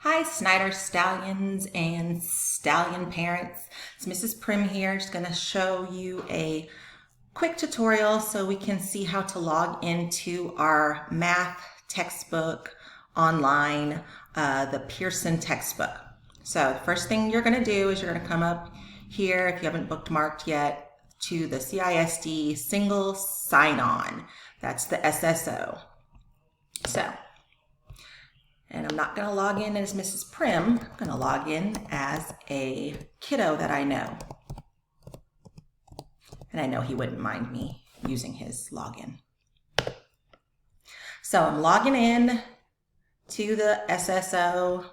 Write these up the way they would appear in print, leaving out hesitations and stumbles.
Hi, Snyder Stallions and Stallion parents. It's Mrs. Prim here. Just going to show you a quick tutorial so we can see how to log into our math textbook online, the Pearson textbook. So the first thing you're going to do is you're going to come up here, if you haven't bookmarked yet, to the CISD single sign-on. That's the SSO. And I'm not going to log in as Mrs. Prim. I'm going to log in as a kiddo that I know. And I know he wouldn't mind me using his login. So I'm logging in to the SSO.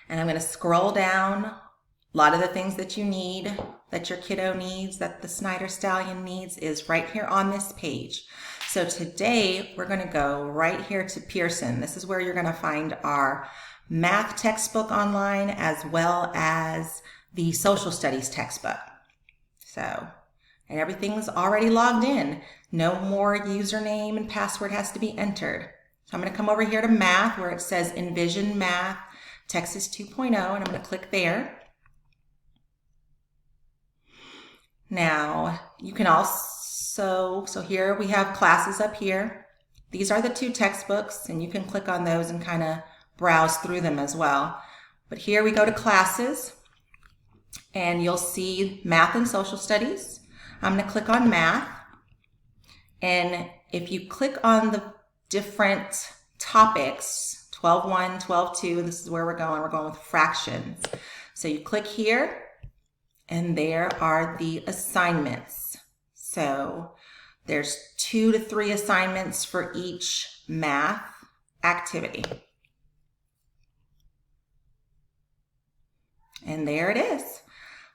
And I'm going to scroll down. A lot of the things that you need, that your kiddo needs, that the Snyder Stallion needs is right here on this page. So today we're going to go right here to Pearson. This is where you're going to find our math textbook online as well as the social studies textbook. And everything's already logged in. No more username and password has to be entered. So I'm going to come over here to math where it says Envision Math Texas 2.0 and I'm going to click there. Now you can also, so here we have classes up here. These are the two textbooks and you can click on those and kind of browse through them as well. But here we go to classes and you'll see math and social studies. I'm going to click on math, and if you click on the different topics, 12.1, 12.2, this is where we're going with fractions. So you click here and there are the assignments. So there's 2 to 3 assignments for each math activity. And there it is.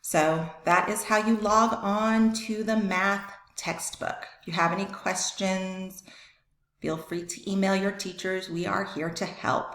So that is how you log on to the math textbook. If you have any questions, feel free to email your teachers. We are here to help.